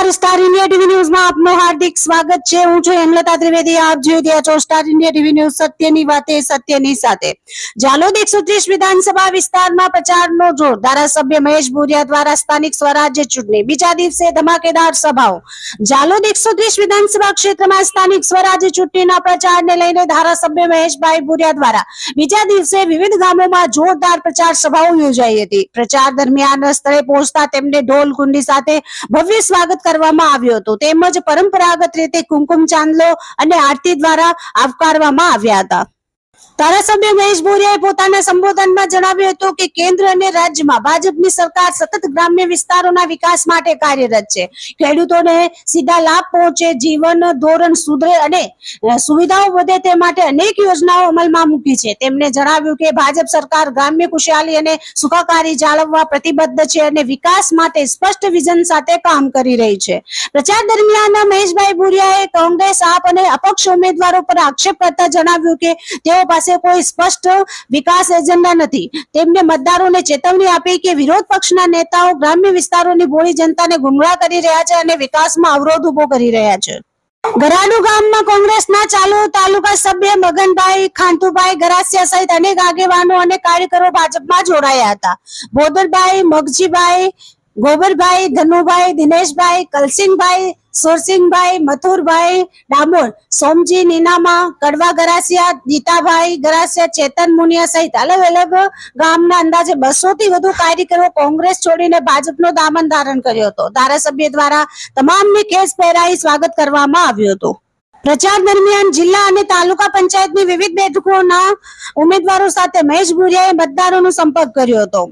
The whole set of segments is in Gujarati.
નમસ્કાર, સ્ટાર ઇન્ડિયા ટીવી ન્યૂઝમાં આપનું હાર્દિક સ્વાગત છે। હું છું હેમલતા ત્રિવેદી। આપ જોઈ રહ્યા છો સ્ટાર ઇન્ડિયા ટીવી ન્યૂઝ, સત્યની વાતે સત્યની સાથે। જાલોદ 130 વિધાનસભા વિસ્તારમાં પ્રચારનો જોર। ધારાસભ્ય મહેશ ભુરિયા દ્વારા સ્થાનિક સ્વરાજ્ય ચૂંટણી બીજા દિવસે ધમાકેદાર સભાઓ। જાલોદ 130 વિધાનસભા ક્ષેત્રમાં સ્થાનિક સ્વરાજ્ય ચૂંટણીના પ્રચારને લઈને ધારાસભ્ય મહેશભાઈ ભુરિયા દ્વારા બીજા દિવસે વિવિધ ગામોમાં જોરદાર પ્રચાર સભાઓ યોજાઈ હતી। પ્રચાર દરમિયાન સ્થળે પહોંચતા તેમને ઢોલ કુંડી સાથે ભવ્ય સ્વાગત કરવામાં આવ્યું હતું, તેમજ પરંપરાગત રીતે કુમકુમ ચાંદલો અને આરતી દ્વારા આવકારવામાં આવ્યા હતા। ધારાસભ્ય મહેશ ભુરિયાએ પોતાના સંબોધનમાં જણાવ્યું હતું કે કેન્દ્ર અને રાજ્યમાં ભાજપની સરકાર સતત ગ્રામ્ય વિસ્તારોના વિકાસ માટે કાર્યરત છે। ખેડૂતોને સીધા લાભ પહોંચે, જીવન ધોરણ સુધરે અને સુવિધાઓ વધે તે માટે અનેક યોજનાઓ અમલમાં મૂકી છે। તેમણે જણાવ્યું કે ભાજપ સરકાર ગ્રામ્ય ખુશહાલી અને સુખાકારી જાળવવા પ્રતિબદ્ધ છે અને વિકાસ માટે સ્પષ્ટ વિઝન સાથે કામ કરી રહી છે। પ્રચાર દરમિયાન મહેશભાઈ ભુરિયાએ કોંગ્રેસ, આપ અને અપક્ષ ઉમેદવારો પર આક્ષેપ કરતા જણાવ્યું કે તેઓ પાસે કોઈ સ્પષ્ટ વિકાસ એજન્ડા નથી। તેમને મતદારોને ચેતવણી આપી કે વિરોધ પક્ષના નેતાઓ ગ્રામ્ય વિસ્તારોની ભોળી જનતાને ગુમરાહ કરી રહ્યા છે અને વિકાસમાં અવરોધ ઉભો કરી રહ્યા છે। ગરાડુ ગામમાં કોંગ્રેસના ચાલુ તાલુકા સભ્ય મગનભાઈ ખાંતુભાઈ ગરાસિયા સહિત અનેક આગેવાનો અને કાર્યકરો ભાજપમાં જોડાયા હતા। બોદરભાઈ, મગજીભાઈ, ગોબરભાઈ, ધનુભાઈ, દિનેશભાઈ, કલસિંગભાઈ, સુરસિંગભાઈ, મથુરભાઈ ડામોર, સોમજી નીનામા, કડવા ગરાસિયા, ગીતાભાઈ ગરાસિયા, ચેતન મુનિયા સહિત અલગ અલગ ગામના અંદાજે 200 થી વધુ કાર્યકરો કોંગ્રેસ છોડીને ભાજપનો દામન ધારણ કર્યો હતો। ધારાસભ્ય દ્વારા તમામને કેસ પહેરાવી સ્વાગત કરવામાં આવ્યું હતું। પ્રચાર દરમિયાન જિલ્લા અને તાલુકા પંચાયતની વિવિધ બેઠકોના ઉમેદવારો સાથે મહેશ ભુરિયાએ મતદારોનો સંપર્ક કર્યો હતો।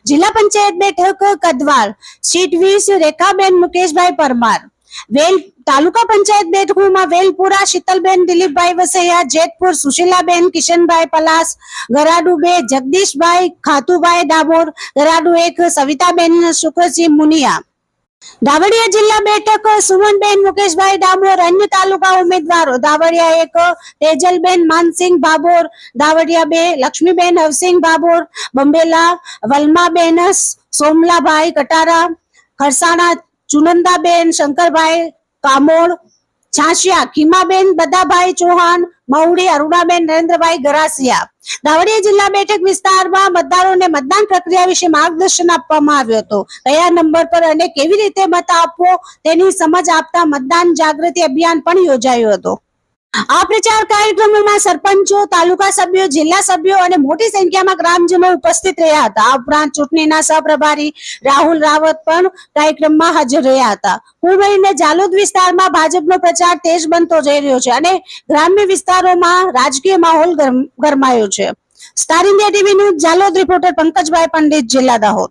જિલ્લા પંચાયત બેઠક કદવાલ, સીટ 20 રેખાબેન મુકેશભાઈ પરમાર, વેલ તાલુકા પંચાયત બેઠકોમાં વેલપુરા શીતલબેન દિલીપભાઈ વસૈયા, જેતપુર સુશીલાબેન કિશનભાઈ પલાસ, ગરાડુ 2 જગદીશભાઈ ખાતુભાઈ ડામોર, ગરાડુ 1 સવિતાબેન શુક્રસિંહ મુનિયા, દાવડિયા જિલ્લા બેઠક સુમનબેન મુકેશભાઈ ડામોર। અન્ય તાલુકા ઉમેદવારો દાવડિયા 1 તેજલબેન માનસિંહ ભાભોર, દાવડિયા 2 લક્ષ્મીબેન હવસિંહ ભાભોર, બંબેલા વલ્માબેન સોમલાભાઈ કટારા, ખરસાણા ચુનંદાબેન શંકરભાઈ કામોડ, છાશિયા ખીમાબેન બદાભાઈ ચૌહાણ, મહુડી અરુણાબેન નરેન્દ્રભાઈ ગરાસિયા। દાવડિયા જિલ્લા બેઠક વિસ્તારમાં મતદારોને મતદાન પ્રક્રિયા વિશે માર્ગદર્શન આપવામાં આવ્યું હતું। કયા નંબર પર અને કેવી રીતે મત આપવો તેની સમજ આપતા મતદાન જાગૃતિ અભિયાન પણ યોજાયું હતું। આ પ્રચાર કાર્યક્રમોમાં સરપંચો, તાલુકા સભ્યો, જિલ્લા સભ્યો અને મોટી સંખ્યામાં ગ્રામજનો ઉપસ્થિત રહ્યા હતા। આ ઉપરાંત ચૂંટણીના સહપ્રભારી રાહુલ રાવત પણ કાર્યક્રમમાં હાજર રહ્યા હતા। કુલ મળીને જાલોદ વિસ્તારમાં ભાજપનો પ્રચાર તેજ બનતો જઈ રહ્યો છે અને ગ્રામ્ય વિસ્તારોમાં રાજકીય માહોલ ગરમાયો છે। Star India TV news Jhalod reporter Pankajbhai Pandit, જિલ્લા દાહોદ।